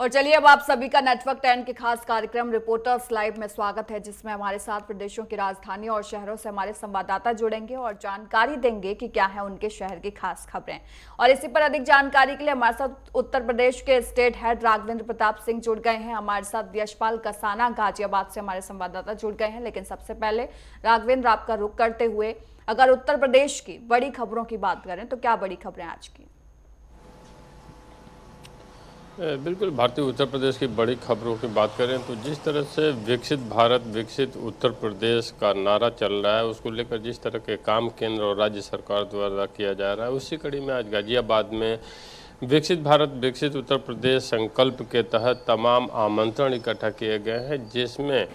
और चलिए अब आप सभी का नेटवर्क 10 के खास कार्यक्रम रिपोर्टर्स लाइव में स्वागत है, जिसमें हमारे साथ प्रदेशों की राजधानी और शहरों से हमारे संवाददाता जुड़ेंगे और जानकारी देंगे कि क्या है उनके शहर की खास खबरें। और इसी पर अधिक जानकारी के लिए हमारे साथ उत्तर प्रदेश के स्टेट हेड राघवेंद्र प्रताप सिंह जुड़ गए हैं। हमारे साथ यशपाल कसाना गाजियाबाद से हमारे संवाददाता जुड़ गए हैं। लेकिन सबसे पहले राघवेंद्र, आपका रुख करते हुए अगर उत्तर प्रदेश की बड़ी खबरों की बात करें तो क्या बड़ी खबरें आज की? बिल्कुल, भारतीय उत्तर प्रदेश की बड़ी खबरों की बात करें तो जिस तरह से विकसित भारत विकसित उत्तर प्रदेश का नारा चल रहा है, उसको लेकर जिस तरह के काम केंद्र और राज्य सरकार द्वारा किया जा रहा है, उसी कड़ी में आज गाजियाबाद में विकसित भारत विकसित उत्तर प्रदेश संकल्प के तहत तमाम आमंत्रण इकट्ठा किए गए हैं, जिसमें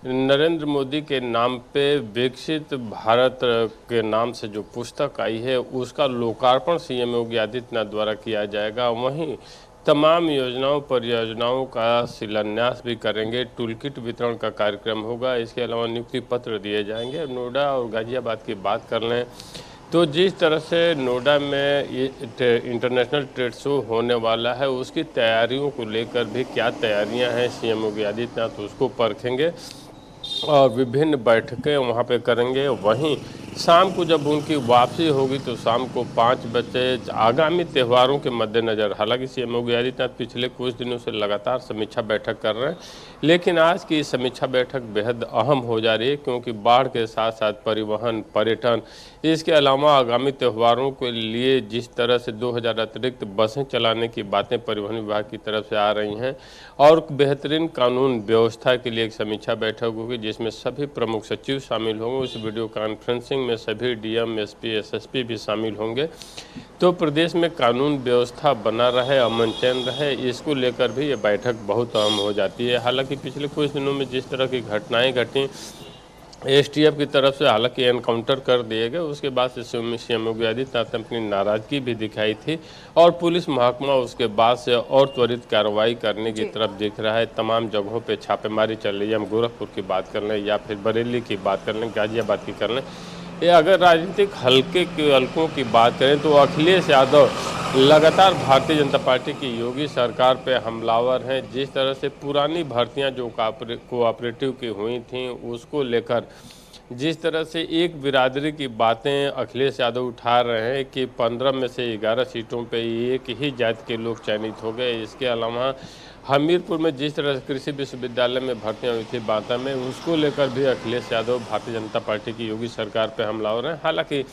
नरेंद्र मोदी के नाम पे विकसित भारत के नाम से जो पुस्तक आई है उसका लोकार्पण सीएम योगी आदित्यनाथ द्वारा किया जाएगा। वहीं तमाम योजनाओं परियोजनाओं का शिलान्यास भी करेंगे। टूलकिट वितरण का कार्यक्रम होगा। इसके अलावा नियुक्ति पत्र दिए जाएंगे। नोएडा और गाजियाबाद की बात कर लें तो जिस तरह से नोएडा में इंटरनेशनल ट्रेड शो होने वाला है, उसकी तैयारियों को लेकर भी क्या तैयारियां हैं सीएम योगी आदित्यनाथ उसको परखेंगे और विभिन्न बैठकें वहाँ पे करेंगे। वहीं शाम को जब उनकी वापसी होगी तो शाम को 5 बजे आगामी त्योहारों के मद्देनज़र, हालांकि सीएम योगी आदित्यनाथ पिछले कुछ दिनों से लगातार समीक्षा बैठक कर रहे हैं, लेकिन आज की समीक्षा बैठक बेहद अहम हो जा रही है, क्योंकि बाढ़ के साथ साथ परिवहन, पर्यटन, इसके अलावा आगामी त्योहारों के लिए जिस तरह से 2000 अतिरिक्त बसें चलाने की बातें परिवहन विभाग की तरफ से आ रही हैं और बेहतरीन कानून व्यवस्था के लिए एक समीक्षा बैठक होगी, जिसमें सभी प्रमुख सचिव शामिल होंगे। उस वीडियो कॉन्फ्रेंसिंग में सभी डीएम, एसपी, एसएसपी भी शामिल होंगे। तो प्रदेश में कानून व्यवस्था बना रहे, अमन चैन रहे, इसको लेकर भी ये बैठक बहुत अहम हो जाती है। हालांकि पिछले कुछ दिनों में जिस तरह की घटनाएं घटी, एसटीएफ की तरफ से हालांकि एनकाउंटर कर दिए गए, उसके बाद से सीएम योगी आदित्यनाथ ने अपनी नाराजगी भी दिखाई थी और पुलिस महकमा उसके बाद से और त्वरित कार्रवाई करने की तरफ दिख रहा है। तमाम जगहों पे छापेमारी चल रही है। हम गोरखपुर की बात कर लें या फिर बरेली की बात कर लें, गाजियाबाद की कर लें, या अगर राजनीतिक हल्कों की बात करें तो अखिलेश यादव लगातार भारतीय जनता पार्टी की योगी सरकार पे हमलावर हैं। जिस तरह से पुरानी भर्तियां जो कोऑपरेटिव की हुई थीं, उसको लेकर जिस तरह से एक बिरादरी की बातें अखिलेश यादव उठा रहे हैं कि 15 में से 11 सीटों पे एक ही जाति के लोग चयनित हो गए। इसके अलावा हमीरपुर में जिस तरह से कृषि विश्वविद्यालय में भर्तियां हुई थी बांदा में, उसको लेकर भी अखिलेश यादव भारतीय जनता पार्टी की योगी सरकार पे हमलावर हैं। हालांकि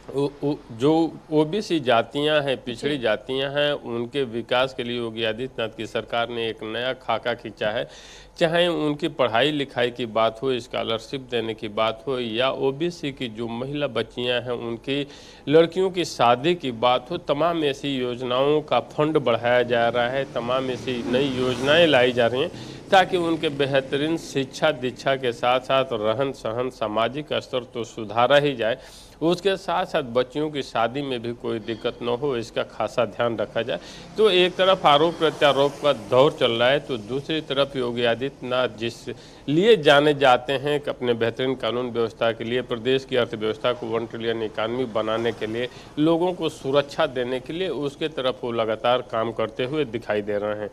जो ओबीसी जातियां हैं, पिछड़ी जातियां हैं, उनके विकास के लिए योगी आदित्यनाथ की सरकार ने एक नया खाका खींचा है। चाहे उनकी पढ़ाई लिखाई की बात हो, स्कॉलरशिप देने की बात हो, या ओबीसी की जो महिला बच्चियां हैं उनकी लड़कियों की शादी की बात हो, तमाम ऐसी योजनाओं का फंड बढ़ाया जा रहा है। तमाम ऐसी नई योजनाएं लाई जा रही हैं ताकि उनके बेहतरीन शिक्षा दीक्षा के साथ साथ रहन सहन, सामाजिक स्तर तो सुधारा ही जाए, उसके साथ साथ बच्चियों की शादी में भी कोई दिक्कत न हो, इसका खासा ध्यान रखा जाए। तो एक तरफ आरोप प्रत्यारोप का दौर चल रहा है, तो दूसरी तरफ योगी आदित्यनाथ जिस लिए जाने जाते हैं कि अपने बेहतरीन कानून व्यवस्था के लिए, प्रदेश की अर्थव्यवस्था को 1 ट्रिलियन इकानमी बनाने के लिए, लोगों को सुरक्षा देने के लिए, उसके तरफ वो लगातार काम करते हुए दिखाई दे रहे हैं।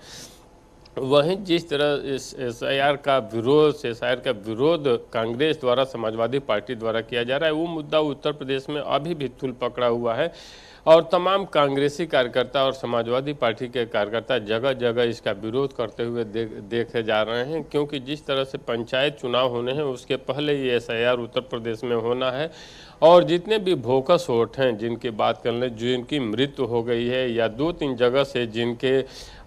वहीं जिस तरह इस एसआईआर का विरोध कांग्रेस द्वारा, समाजवादी पार्टी द्वारा किया जा रहा है, वो मुद्दा उत्तर प्रदेश में अभी भी तूल पकड़ा हुआ है और तमाम कांग्रेसी कार्यकर्ता और समाजवादी पार्टी के कार्यकर्ता जगह जगह इसका विरोध करते हुए देखे जा रहे हैं, क्योंकि जिस तरह से पंचायत चुनाव होने हैं उसके पहले ये एसआईआर उत्तर प्रदेश में होना है और जितने भी बोगस वोट हैं, जिनकी बात कर लें, जिनकी मृत्यु हो गई है या 2-3 जगह से जिनके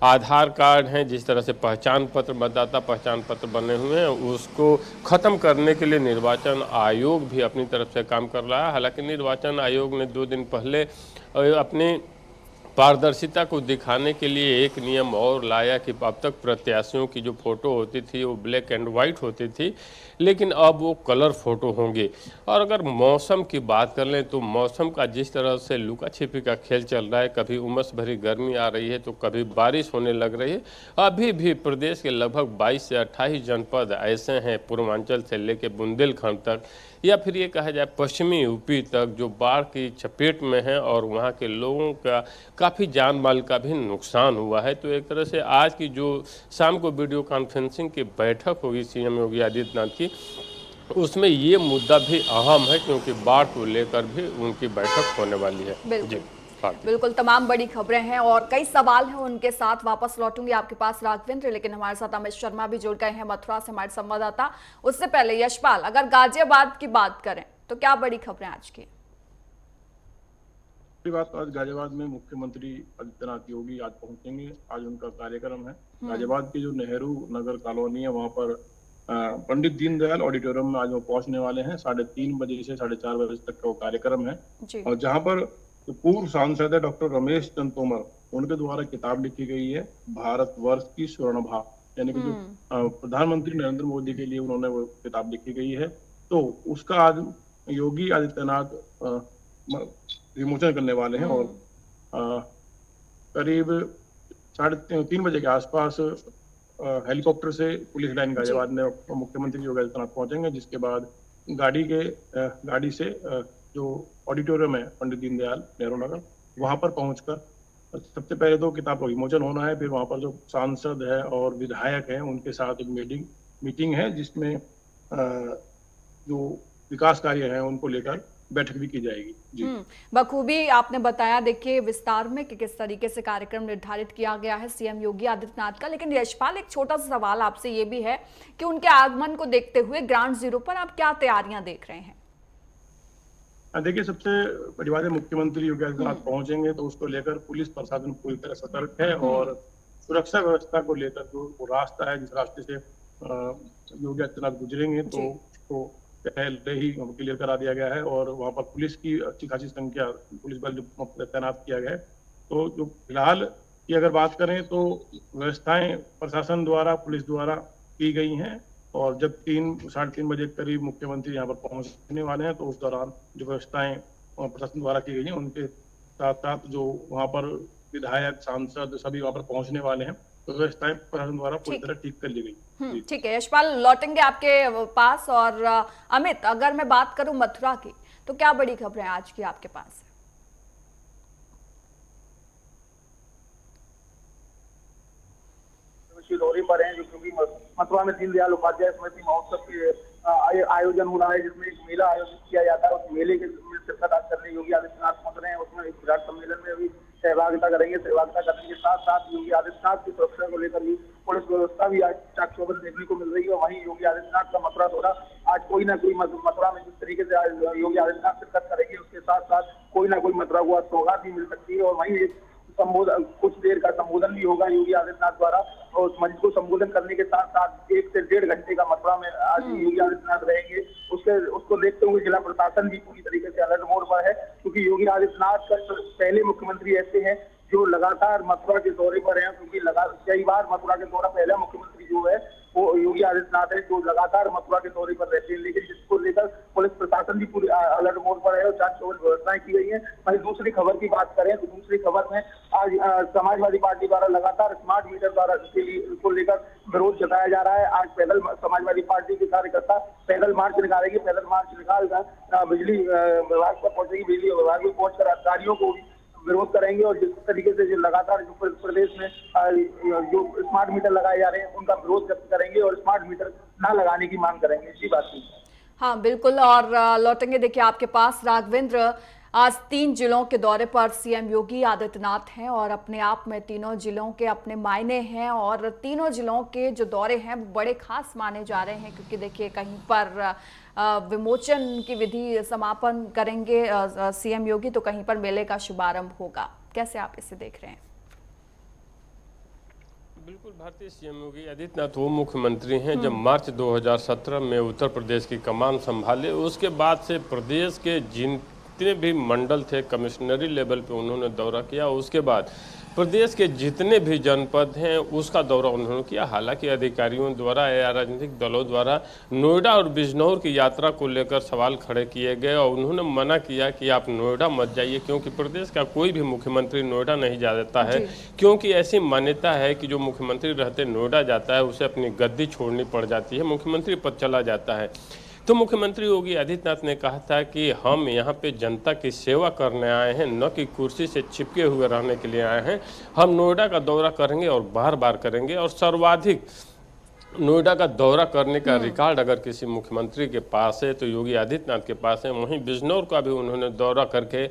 आधार कार्ड हैं, जिस तरह से पहचान पत्र, मतदाता पहचान पत्र बने हुए हैं, उसको ख़त्म करने के लिए निर्वाचन आयोग भी अपनी तरफ से काम कर रहा है। हालांकि निर्वाचन आयोग ने 2 दिन पहले अपनी पारदर्शिता को दिखाने के लिए एक नियम और लाया कि अब तक प्रत्याशियों की जो फोटो होती थी वो ब्लैक एंड वाइट होती थी, लेकिन अब वो कलर फोटो होंगे। और अगर मौसम की बात कर लें तो मौसम का जिस तरह से लुका छिपी का खेल चल रहा है, कभी उमस भरी गर्मी आ रही है तो कभी बारिश होने लग रही है। अभी भी प्रदेश के लगभग 22 से 28 जनपद ऐसे हैं, पूर्वांचल से लेकर बुंदेलखंड तक, या फिर ये कहा जाए पश्चिमी यूपी तक, जो बाढ़ की चपेट में है और वहाँ के लोगों का काफ़ी जान माल का भी नुकसान हुआ है। तो एक तरह से आज की जो शाम को वीडियो कॉन्फ्रेंसिंग की बैठक होगी सीएम योगी आदित्यनाथ की, उसमें ये मुद्दा भी अहम है, क्योंकि बाढ़ को लेकर भी उनकी बैठक होने वाली है। जी बिल्कुल भारती। बिल्कुल, तमाम बड़ी खबरें हैं और कई सवाल हैं उनके साथ। वापस लौटूंगी आपके पास राघवेंद्र, लेकिन हमारे साथ अमित शर्मा भी जुड़ गए हैं मथुरा से, हमारे संवाददाता। उससे पहले यशपाल, अगर गाजियाबाद की बात करें तो क्या बड़ी खबरें आज की? पहली बात तो आज गाजियाबाद में मुख्यमंत्री आदित्यनाथ योगी आज पहुंचेंगे। आज उनका कार्यक्रम है। गाजियाबाद की जो नेहरू नगर कॉलोनी है वहां पर पंडित दीनदयाल ऑडिटोरियम में आज वो पहुंचने वाले हैं। 3:30 बजे से 4:30 बजे तक का वो कार्यक्रम है। जी। और जहां पर जो पूर्व सांसद है डॉक्टर रमेश चंद तोमर, उनके द्वारा किताब लिखी गई है भारतवर्ष की स्वर्णभा, यानी कि जो प्रधानमंत्री नरेंद्र मोदी के लिए उन्होंने वो किताब लिखी गई है, तो उसका आज योगी आदित्यनाथ विमोचन करने वाले हैं। और करीब 3:30 बजे के आसपास हेलीकॉप्टर से पुलिस लाइन गाजियाबाद में मुख्यमंत्री योगी आदित्यनाथ पहुंचेंगे, जिसके बाद गाड़ी से जो ऑडिटोरियम है पंडित दीनदयाल नेहरू नगर, वहां पर पहुंचकर सबसे पहले तो किताब का विमोचन होना है। फिर वहां पर जो सांसद है और विधायक है उनके साथ एक मीटिंग है, जिसमें जो विकास कार्य है उनको लेकर बैठक भी की जाएगी। जी बखूबी आपने बताया, देखिए विस्तार में कि किस तरीके से कार्यक्रम निर्धारित किया गया है सीएम योगी आदित्यनाथ का। लेकिन यशपाल, एक छोटा सा सवाल आपसे ये भी है कि उनके आगमन को देखते हुए ग्राउंड जीरो पर आप क्या तैयारियां देख रहे हैं? देखिए, सबसे बड़ी बात है, मुख्यमंत्री योगी आदित्यनाथ पहुंचेंगे तो उसको लेकर पुलिस प्रशासन पूरी तरह सतर्क है। और सुरक्षा व्यवस्था को लेकर जो वो रास्ता है, जिस रास्ते से योगी आदित्यनाथ गुजरेंगे, तो उसको पहले ही क्लियर करा दिया गया है। और वहां पर पुलिस की अच्छी खासी संख्या, पुलिस बल तैनात किया गया है। तो जो फिलहाल की अगर बात करें तो व्यवस्थाएं प्रशासन द्वारा, पुलिस द्वारा की गई हैं। और जब 3-3:30 बजे करीब मुख्यमंत्री यहाँ पर पहुंचने वाले हैं, तो उस दौरान जो व्यवस्थाएं प्रशासन द्वारा की गई हैं, उनके साथ साथ जो वहाँ पर विधायक, सांसद सभी वहाँ पर पहुंचने वाले हैं, तो व्यवस्थाएं प्रशासन द्वारा पूरी तरह ठीक कर ली गई। ठीक है यशपाल, लौटेंगे आपके पास। और अमित, अगर मैं बात करूं मथुरा की, तो क्या बड़ी खबरें आज की आपके पास? दौरे पर हैं, जो क्योंकि मथुरा में दीनदयाल उपाध्याय स्मृति महोत्सव के आयोजन हो रहा है, जिसमें एक मेला आयोजित किया जाता है। उस मेले के शिरकत आज करने योगी आदित्यनाथ पहुंच रहे हैं। उसमें एक विराट सम्मेलन में भी सहभागिता करेंगे। सहभागिता करने के साथ साथ योगी आदित्यनाथ की सुरक्षा को लेकर भी पुलिस व्यवस्था भी आज चाक चौबंद देखने को मिल रही है। वहीं योगी आदित्यनाथ का मथुरा दौरा आज कोई ना कोई मथुरा में जिस तरीके से आज योगी आदित्यनाथ शिरकत करेंगे, उसके साथ साथ कोई ना कोई मथुरा को आज सौगात भी मिल सकती है। और वहीं एक संबोधन, कुछ देर का संबोधन भी होगा योगी आदित्यनाथ द्वारा। और उस मंच को संबोधन करने के साथ साथ 1 से 1.5 घंटे का मथुरा में आज योगी आदित्यनाथ रहेंगे। उसको देखते हुए जिला प्रशासन भी पूरी तरीके से अलर्ट मोड पर है, क्योंकि योगी आदित्यनाथ का पहले मुख्यमंत्री ऐसे हैं जो लगातार मथुरा के दौरे पर हैं। क्योंकि कई बार मथुरा के दौरा पहला मुख्यमंत्री जो है वो योगी आदित्यनाथ है, जो लगातार मथुरा के दौरे पर रहते हैं। लेकिन जिसको लेकर पुलिस प्रशासन भी पूरी अलर्ट मोड पर है और चाक चौबंद व्यवस्थाएं की गई है। वहीं दूसरी खबर की बात करें तो दूसरी खबर में आज समाजवादी पार्टी द्वारा लगातार स्मार्ट मीटर द्वारा को लेकर विरोध जताया जा रहा है। आज पैदल समाजवादी पार्टी के कार्यकर्ता पैदल मार्च निकालेंगे। पैदल मार्च निकालकर बिजली विभाग पर पहुंचेगी। बिजली विभाग में पहुंचकर अधिकारियों को विरोध करेंगे। और जिस तरीके से जो लगातार जो प्रदेश में जो स्मार्ट मीटर लगाए जा रहे हैं, उनका विरोध व्यक्त करेंगे और स्मार्ट मीटर ना लगाने की मांग करेंगे। इसी बात की। हाँ बिल्कुल, और लौटेंगे देखिए आपके पास राघवेंद्र। आज 3 जिलों के दौरे पर सीएम योगी आदित्यनाथ हैं और अपने आप में तीनों जिलों के अपने मायने हैं। और तीनों जिलों के जो दौरे हैं वो बड़े खास माने जा रहे हैं, क्योंकि देखिए कहीं पर विमोचन की विधि समापन करेंगे सीएम योगी, तो कहीं पर मेले का शुभारंभ होगा। कैसे आप इसे देख रहे हैं? बिल्कुल भारतीय, सीएम योगी आदित्यनाथ वो मुख्यमंत्री हैं जब मार्च 2017 में उत्तर प्रदेश की कमान संभाले। उसके बाद से प्रदेश के जितने भी मंडल थे, कमिश्नरी लेवल पे उन्होंने दौरा किया। उसके बाद प्रदेश के जितने भी जनपद हैं उसका दौरा उन्होंने किया। हालांकि अधिकारियों द्वारा या राजनीतिक दलों द्वारा नोएडा और बिजनौर की यात्रा को लेकर सवाल खड़े किए गए और उन्होंने मना किया कि आप नोएडा मत जाइए, क्योंकि प्रदेश का कोई भी मुख्यमंत्री नोएडा नहीं जा देता है। क्योंकि ऐसी मान्यता है कि जो मुख्यमंत्री रहते नोएडा जाता है उसे अपनी गद्दी छोड़नी पड़ जाती है, मुख्यमंत्री पद चला जाता है। तो मुख्यमंत्री योगी आदित्यनाथ ने कहा था कि हम यहाँ पे जनता की सेवा करने आए हैं, न कि कुर्सी से चिपके हुए रहने के लिए आए हैं। हम नोएडा का दौरा करेंगे और बार बार करेंगे, और सर्वाधिक नोएडा का दौरा करने का रिकॉर्ड अगर किसी मुख्यमंत्री के पास है तो योगी आदित्यनाथ के पास है। वहीं बिजनौर का भी उन्होंने दौरा करके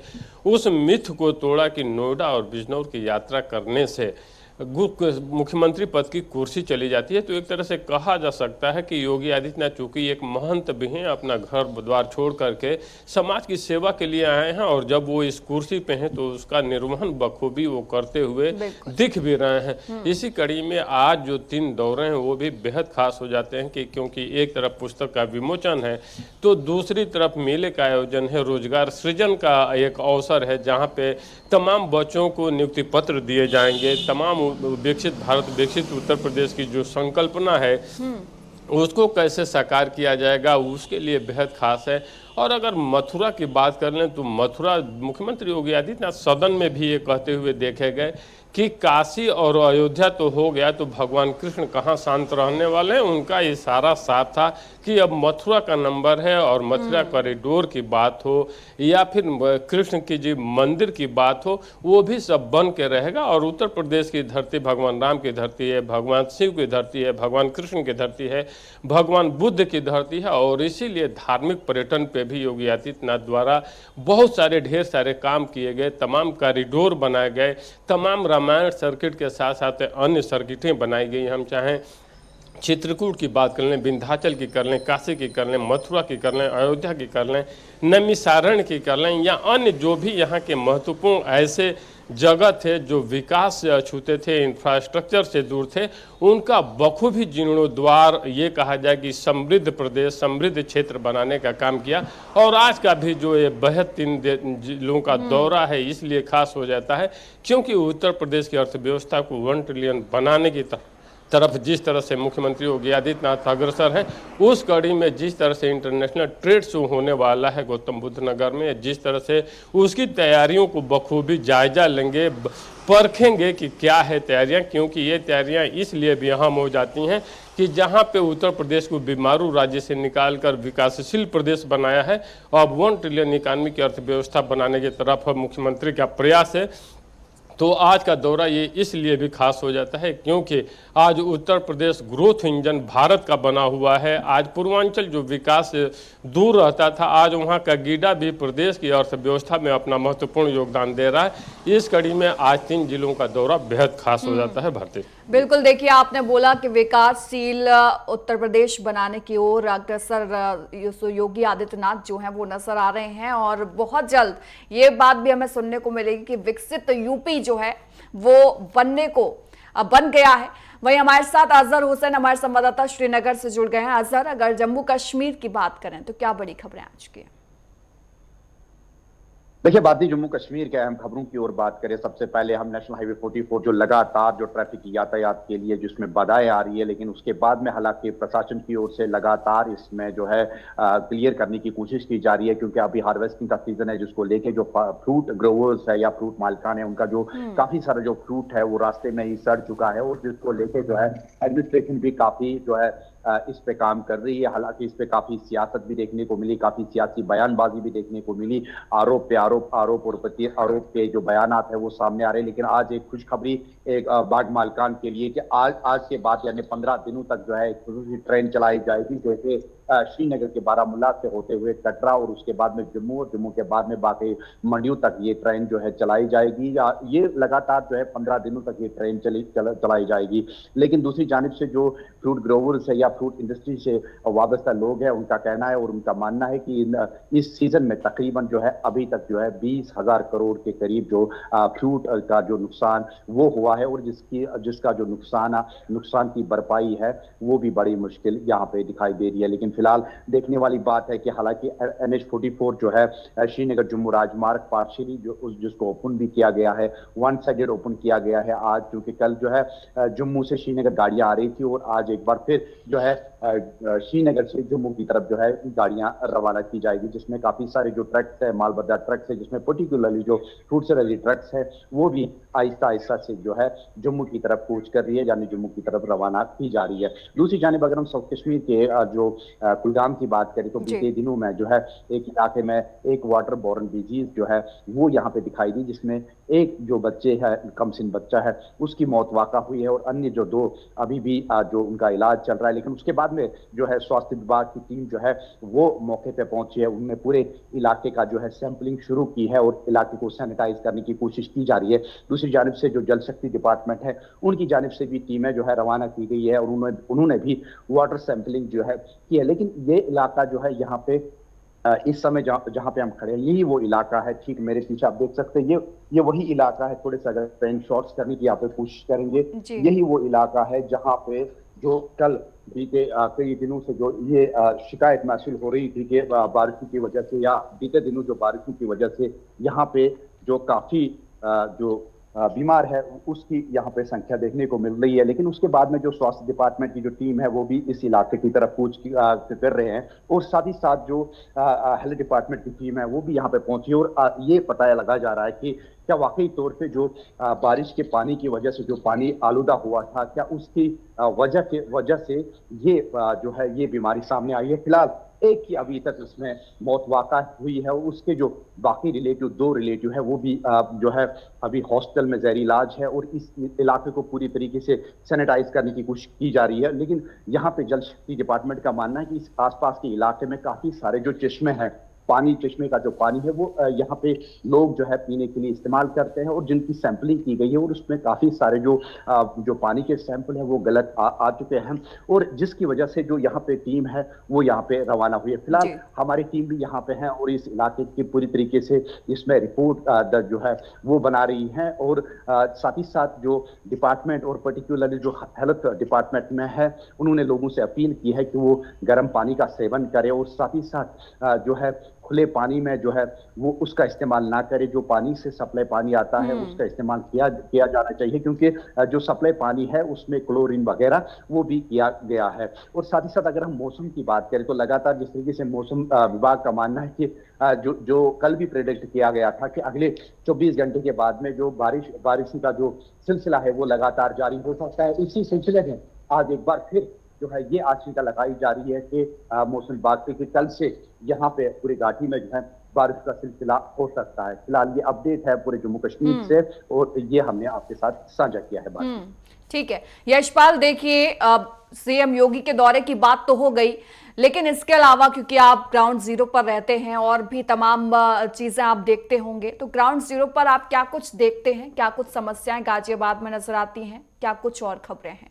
उस मिथ को तोड़ा कि नोएडा और बिजनौर की यात्रा करने से मुख्यमंत्री पद की कुर्सी चली जाती है। तो एक तरह से कहा जा सकता है कि योगी आदित्यनाथ चूंकि एक महंत भी हैं, अपना घर द्वार छोड़ करके समाज की सेवा के लिए आए हैं, और जब वो इस कुर्सी पे हैं तो उसका निर्वहन बखूबी वो करते हुए दिख भी रहे हैं। इसी कड़ी में आज जो 3 दौरे हैं वो भी बेहद खास हो जाते हैं कि क्योंकि एक तरफ पुस्तक का विमोचन है तो दूसरी तरफ मेले का आयोजन है, रोजगार सृजन का एक अवसर है, जहाँ पे तमाम बच्चों को नियुक्ति पत्र दिए जाएंगे। तमाम विकसित भारत विकसित उत्तर प्रदेश की जो संकल्पना है उसको कैसे साकार किया जाएगा, उसके लिए बेहद खास है। और अगर मथुरा की बात कर लें तो मथुरा मुख्यमंत्री योगी आदित्यनाथ सदन में भी ये कहते हुए देखे गए कि काशी और अयोध्या तो हो गया, तो भगवान कृष्ण कहाँ शांत रहने वाले हैं। उनका इशारा साफ था कि अब मथुरा का नंबर है, और मथुरा कॉरिडोर की बात हो या फिर कृष्ण की जी मंदिर की बात हो, वो भी सब बन के रहेगा। और उत्तर प्रदेश की धरती भगवान राम की धरती है, भगवान शिव की धरती है, भगवान कृष्ण की धरती है, भगवान बुद्ध की धरती है, और इसीलिए धार्मिक पर्यटन पे भी योगी आदित्यनाथ द्वारा बहुत सारे ढेर सारे काम किए गए, तमाम कॉरिडोर बनाए गए, तमाम रामायण सर्किट के साथ साथ अन्य सर्किटें बनाई गई। हम चाहें चित्रकूट की बात कर लें, विंध्याचल की कर लें, काशी की कर लें, मथुरा की कर लें, अयोध्या की कर लें, नैमिषारण्य की कर लें, या अन्य जो भी यहाँ के महत्वपूर्ण ऐसे जगह थे जो विकास से अछूते थे, इंफ्रास्ट्रक्चर से दूर थे, उनका बखूबी जीर्णोद्वार ये कहा जाए कि समृद्ध प्रदेश, समृद्ध क्षेत्र बनाने का काम किया। और आज का भी जो ये बेहद 3 जिलों का दौरा है इसलिए खास हो जाता है क्योंकि उत्तर प्रदेश की अर्थव्यवस्था को 1 ट्रिलियन बनाने की तरफ जिस तरह से मुख्यमंत्री योगी आदित्यनाथ अग्रसर हैं, उस कड़ी में जिस तरह से इंटरनेशनल ट्रेड शो होने वाला है गौतम बुद्ध नगर में, जिस तरह से उसकी तैयारियों को बखूबी जायजा लेंगे, परखेंगे कि क्या है तैयारियां, क्योंकि ये तैयारियां इसलिए भी अहम हो जाती हैं कि जहां पे उत्तर प्रदेश को बीमारू राज्य से निकालकर विकासशील प्रदेश बनाया है, अब 1 ट्रिलियन इकानमी की अर्थव्यवस्था बनाने की तरफ मुख्यमंत्री का प्रयास है। तो आज का दौरा ये इसलिए भी खास हो जाता है क्योंकि आज उत्तर प्रदेश ग्रोथ इंजन भारत का बना हुआ है। आज पूर्वांचल जो विकास से दूर रहता था, आज वहाँ का गीडा भी प्रदेश की अर्थव्यवस्था में अपना महत्वपूर्ण योगदान दे रहा है। इस कड़ी में आज 3 जिलों का दौरा बेहद खास हो जाता है। भारती, बिल्कुल, देखिए आपने बोला कि विकासशील उत्तर प्रदेश बनाने की ओर अग्रसर योगी आदित्यनाथ जो हैं वो नजर आ रहे हैं, और बहुत जल्द ये बात भी हमें सुनने को मिलेगी कि विकसित यूपी जो है वो बन गया है। वहीं हमारे साथ अजहर हुसैन हमारे संवाददाता श्रीनगर से जुड़ गए हैं। अजहर, अगर जम्मू कश्मीर की बात करें तो क्या बड़ी खबरें आज की? देखिए, भारतीय जम्मू कश्मीर के अहम खबरों की ओर बात करें, सबसे पहले हम नेशनल हाईवे 44 जो लगातार जो ट्रैफिक यातायात के लिए जिसमें बाधाएं आ रही है, लेकिन उसके बाद में हालांकि प्रशासन की ओर से लगातार इसमें जो है क्लियर करने की कोशिश की जा रही है, क्योंकि अभी हार्वेस्टिंग का सीजन है, जिसको लेके जो फ्रूट ग्रोवर्स है या फ्रूट मालिकान है, उनका जो काफी सारा जो फ्रूट है वो रास्ते में ही सड़ चुका है, और जिसको लेके जो है एडमिनिस्ट्रेशन भी काफी जो है इस पे काम कर रही है। हालांकि इस पे काफी सियासत भी देखने को मिली, काफी सियासी बयानबाजी भी देखने को मिली, आरोप पे आरोप और प्रति आरोप के जो बयानात है वो सामने आ रहे हैं। लेकिन आज एक खुशखबरी एक बाग मालिकान के लिए कि आज के बाद यानी 15 दिनों तक जो है एक खुसूसी ट्रेन चलाई जाएगी, जैसे श्रीनगर के बारामूला से होते हुए कटरा और उसके बाद में जम्मू, और जम्मू के बाद में बाकी मंडियों तक ये ट्रेन जो है चलाई जाएगी। ये लगातार जो है 15 दिनों तक ये ट्रेन चलाई जाएगी। लेकिन दूसरी जानिब से जो फ्रूट ग्रोवर्स है या फ्रूट इंडस्ट्री से वाबस्ता लोग हैं, उनका कहना है और उनका मानना है कि इस सीजन में तकरीबन जो है अभी तक जो है 20,000 करोड़ के करीब जो फ्रूट का जो नुकसान वो हुआ है, और जिसका जो नुकसान की भरपाई है वो भी बड़ी मुश्किल यहाँ पे दिखाई दे रही है। लेकिन फिलहाल देखने वाली बात है कि हालांकि NH-44 जो है श्रीनगर जम्मू राजमार्ग पार्शियली जिसको ओपन भी किया गया है, 1 साइडेड ओपन किया गया है आज, क्योंकि कल जो है जम्मू से श्रीनगर गाड़ियां आ रही थी और आज एक बार फिर जो है श्रीनगर से जम्मू की तरफ जो है गाड़ियां रवाना की जाएगी, जिसमें काफी सारे जो ट्रक्स है, मालबर्दार ट्रक्स है, जिसमें पर्टिकुलरली जो फ्रूट से लदी ट्रक्स है वो भी आहिस्ता आहिस्ता से जो है जम्मू की तरफ कूच कर रही है, यानी जम्मू की तरफ रवाना की जा रही है। दूसरी जानिब अगर हम साउथ कश्मीर के जो कुलगाम की बात करें तो बीते दिनों में जो है एक इलाके में एक वाटर बोर्न डिजीज जो है वो यहाँ पे दिखाई दी, जिसमें एक जो बच्चे है, कमसिन बच्चा है, उसकी मौत वाक़ा हुई है और अन्य जो 2 अभी भी जो उनका इलाज चल रहा है। लेकिन उसके बाद में जो है स्वास्थ्य विभाग की टीम जो है वो मौके पे पहुंची है, उनने पूरे इलाके का जो है सैंपलिंग शुरू की है और इलाके को सैनिटाइज करने की कोशिश की जा रही है। दूसरी जानिब से जो जल शक्ति डिपार्टमेंट है उनकी जानिब से भी टीमें जो है रवाना की गई है और उन्होंने भी वाटर सैंपलिंग जो है की है। लेकिन ये इलाका जो है यहाँ पे इस समय जहां पे हम खड़े हैं यही वो इलाका है, ठीक मेरे पीछे आप देख सकते हैं, ये वही इलाका है। थोड़े से अगर पेन शॉट्स करने की यहाँ पे कोशिश करेंगे, यही वो इलाका है जहां पे जो कल बीते कई दिनों से जो ये शिकायत महसूल हो रही थी कि बारिशों की वजह से या बीते दिनों जो बारिशों की वजह से यहाँ पे जो काफी जो बीमार है उसकी यहाँ पे संख्या देखने को मिल रही है। लेकिन उसके बाद में जो स्वास्थ्य डिपार्टमेंट की जो टीम है वो भी इस इलाके की तरफ कूच कर रहे हैं और साथ ही साथ जो हेल्थ डिपार्टमेंट की टीम है वो भी यहाँ पे पहुंची और ये पता लगाया जा रहा है कि क्या वाकई तौर पे जो बारिश के पानी की वजह से जो पानी आलूदा हुआ था, क्या उसकी वजह से ये जो है ये बीमारी सामने आई है। फिलहाल एक ही अभी तक इसमें मौत वाक़ा हुई है और उसके जो बाकी रिलेटिव 2 रिलेटिव है वो भी जो है अभी हॉस्पिटल में ज़ेर इलाज है और इस इलाके को पूरी तरीके से सैनिटाइज करने की कोशिश की जा रही है। लेकिन यहाँ पे जल शक्ति डिपार्टमेंट का मानना है कि इस आसपास के इलाके में काफ़ी सारे जो चश्मे हैं, चश्मे का जो पानी है वो यहाँ पे लोग जो है पीने के लिए इस्तेमाल करते हैं और जिनकी सैंपलिंग की गई है और उसमें काफी सारे जो पानी के सैंपल है वो गलत आ चुके हैं और जिसकी वजह से जो यहाँ पे टीम है वो यहाँ पे रवाना हुई है। फिलहाल हमारी टीम भी यहाँ पे है और इस इलाके की पूरी तरीके से इसमें रिपोर्ट जो है वो बना रही है और साथ ही साथ जो डिपार्टमेंट और पर्टिकुलरली जो हेल्थ डिपार्टमेंट में है उन्होंने लोगों से अपील की है कि वो गर्म पानी का सेवन करें और साथ ही साथ जो है खुले पानी में जो है वो उसका इस्तेमाल ना करे। जो पानी से सप्लाई पानी आता है उसका इस्तेमाल किया जाना चाहिए, क्योंकि जो सप्लाई पानी है उसमें क्लोरीन वगैरह वो भी किया गया है। और साथ ही साथ अगर हम मौसम की बात करें तो लगातार जिस तरीके से मौसम विभाग का मानना है कि जो कल भी प्रेडिक्ट किया गया था कि अगले 24 घंटे के बाद में जो बारिश का जो सिलसिला है वो लगातार जारी हो सकता है। इसी सिलसिले में आज एक बार फिर जो है ये आशंका लगाई जा रही है कि मौसम विभाग से कि कल से यहाँ पे पूरी घाटी में जो है बारिश का सिलसिला हो सकता है। फिलहाल ये अपडेट है पूरे जम्मू कश्मीर से और ये हमने आपके साथ साझा किया है बात। ठीक है यशपाल, देखिए सीएम योगी के दौरे की बात तो हो गई, लेकिन इसके अलावा क्योंकि आप ग्राउंड जीरो पर रहते हैं और भी तमाम चीजें आप देखते होंगे, तो ग्राउंड जीरो पर आप क्या कुछ देखते हैं, क्या कुछ समस्याएं गाजियाबाद में नजर आती हैं, क्या कुछ और खबरें हैं?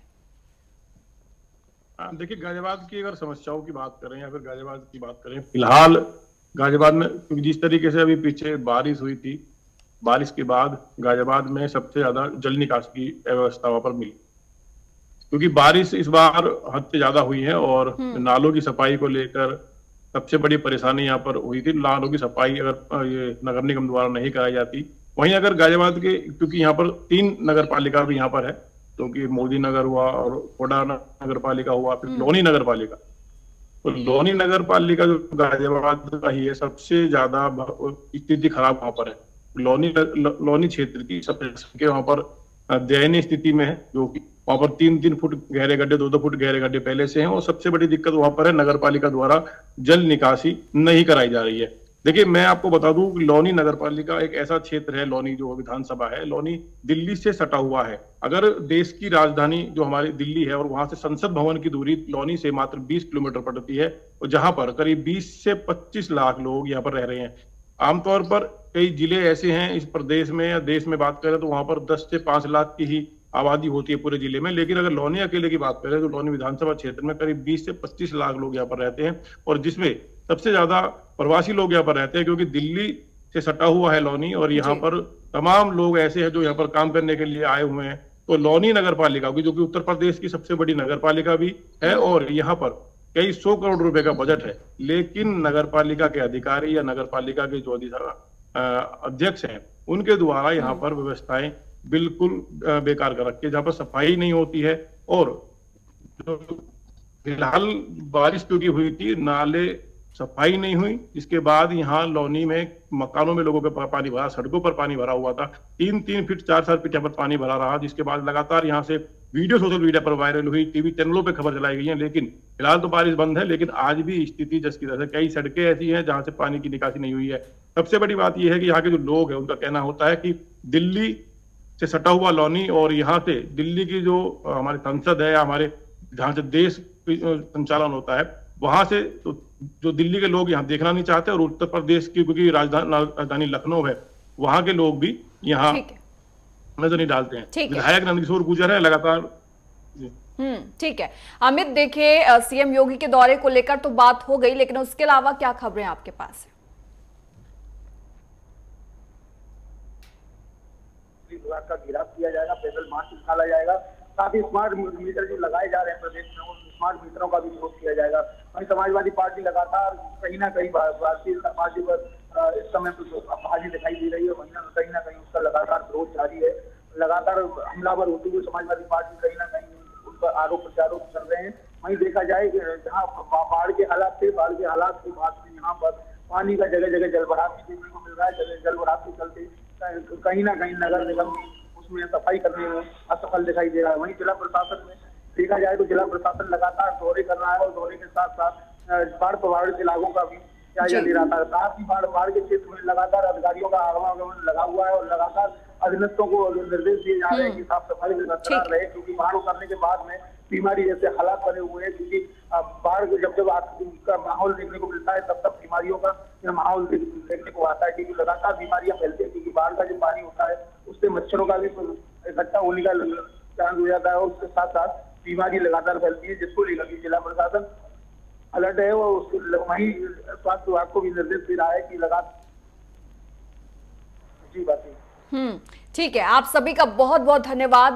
देखिए गाजियाबाद की अगर समस्याओं की बात करें या फिर गाजियाबाद की बात करें, फिलहाल गाजियाबाद में क्योंकि जिस तरीके से अभी पीछे बारिश हुई थी, बारिश के बाद गाजियाबाद में सबसे ज्यादा जल निकासी की व्यवस्था वहां पर मिली, क्योंकि बारिश इस बार हद से ज्यादा हुई है और नालों की सफाई को लेकर सबसे बड़ी परेशानी यहाँ पर हुई थी। नालों की सफाई अगर ये नगर निगम द्वारा नहीं कराई जाती, वहीं अगर गाजियाबाद के क्योंकि यहाँ पर 3 नगर पालिका भी यहाँ पर है, क्योंकि मोदी नगर हुआ और कोडा नगर पालिका हुआ, फिर लोनी नगर पालिका। तो लोनी नगर पालिका जो गाजियाबाद का ही है, सबसे ज्यादा स्थिति खराब वहां पर है। लोनी क्षेत्र की सबसे वहां पर दयनीय स्थिति में है, जो कि वहां पर 3-3 फुट गहरे गड्ढे, 2-2 फुट गहरे गड्ढे पहले से हैं और सबसे बड़ी दिक्कत वहां पर है नगर पालिका द्वारा जल निकासी नहीं कराई जा रही है। देखिए मैं आपको बता दूं कि लोनी नगर पालिका एक ऐसा क्षेत्र है, लोनी जो विधानसभा है, लोनी दिल्ली से सटा हुआ है। अगर देश की राजधानी जो हमारी दिल्ली है और वहां से संसद भवन की दूरी लोनी से मात्र 20 किलोमीटर पड़ती है और जहां पर करीब 20 से 25 लाख लोग यहाँ पर रह रहे हैं। आमतौर पर कई जिले ऐसे हैं इस प्रदेश में या देश में बात करें तो वहां पर 10 से 5 लाख की ही आबादी होती है पूरे जिले में, लेकिन अगर लोनी अकेले की बात करें तो लोनी विधानसभा क्षेत्र में करीब 20 से 25 लाख लोग यहाँ पर रहते हैं और जिसमें सबसे ज्यादा प्रवासी लोग यहाँ पर रहते हैं, क्योंकि दिल्ली से सटा हुआ है लोनी और यहाँ पर तमाम लोग ऐसे हैं जो यहाँ पर काम करने के लिए आए हुए हैं। तो लोनी नगर पालिका जो कि उत्तर प्रदेश की सबसे बड़ी नगर पालिका भी है और यहाँ पर कई 100 करोड़ रुपए का बजट है, लेकिन नगर पालिका के अधिकारी या नगर पालिका के जो अध्यक्ष हैं उनके द्वारा यहाँ पर व्यवस्थाएं बिल्कुल बेकार कर रखी है, जहाँ पर सफाई नहीं होती है और जो फिलहाल बारिश क्योंकि हुई थी, नाले सफाई नहीं हुई। इसके बाद यहाँ लौनी में मकानों में लोगों के पानी भरा, सड़कों पर पानी भरा हुआ था, 3-3 फीट 4-4 फीट यहाँ पर पानी भरा रहा। जिसके बाद लगातार यहाँ से वीडियो सोशल मीडिया पर वायरल हुई, टीवी चैनलों पे खबर चलाई गई है। लेकिन फिलहाल तो बारिश बंद है, लेकिन आज भी स्थिति जस की तरह कई सड़कें ऐसी हैं जहां से पानी की निकासी नहीं हुई है। सबसे बड़ी बात यह है कि यहाँ के जो लोग हैं उनका कहना होता है कि दिल्ली से सटा हुआ लौनी और यहाँ से दिल्ली की जो हमारे संसद है, हमारे जहाँ से देश संचालन होता है, वहां से तो जो दिल्ली के लोग यहाँ देखना नहीं चाहते, और उत्तर प्रदेश की क्योंकि राजधानी लखनऊ है, वहां के लोग भी यहाँ ठीक है, नजर नहीं डालते हैं। ठीक है। विधायक नंदकिशोर गुर्जर है लगातार। ठीक है। अमित, देखिए सीएम योगी के दौरे को लेकर तो बात हो गई, लेकिन उसके अलावा क्या खबरें आपके पास है? विभाग का घेराव किया जाएगा, पैदल मार्च निकाला जाएगा, साथ ही स्मार्ट मीटर जो लगाए जा रहे हैं प्रदेश में, उन स्मार्ट मीटरों का भी विरोध किया जाएगा। वहीं समाजवादी पार्टी लगातार कहीं ना कहीं भारतीय जनता पार्टी पर इस समय बाजी दिखाई दे रही है, वहीं कहीं ना कहीं उसका लगातार विरोध जारी है। लगातार हमलावर होते हुए समाजवादी पार्टी कहीं ना कहीं उन पर आरोप प्रत्यारोप कर रहे हैं। वहीं देखा जाए कि जहाँ बाढ़ के हालात थे, बाढ़ के हालात के बाद में यहाँ पर पानी का जगह जगह जलभराव भी देखने को मिल रहा है। जलभराव के चलते कहीं ना कहीं नगर निगम उसमें सफाई करने में असफल दिखाई दे रहा है। वहीं जिला प्रशासन में देखा जाए तो जिला प्रशासन लगातार दौरे कर रहा है, और दौरे के साथ साथ बाढ़ प्रभावित इलाकों का भी जायजा ले रहा था। साथ ही बाढ़ के क्षेत्र में लगातार अधिकारियों का आवागमन लगा हुआ है, और लगातार अधीनस्थों को निर्देश दिए जा रहे हैं कि साफ सफाई में बरकरार रहे, क्योंकि बाढ़ उतरने के बाद में बीमारी जैसे हालात बने हुए हैं। क्योंकि बाढ़ जब का माहौल देखने को मिलता है, तब बीमारियों का यह माहौल देखने को आता है, क्योंकि लगातार बीमारियां फैलती है। क्योंकि बाढ़ का जो पानी होता है उससे मच्छरों का भी इकट्ठा होने का चांस हो जाता है, और उसके साथ साथ बीमारी लगातार फैलती है, जिसको लेकर जिला प्रशासन अलर्ट है। और वहीं स्वास्थ्य विभाग को भी निर्देश दे रहा है कि लगातार जी बात। ठीक है, आप सभी का बहुत बहुत धन्यवाद।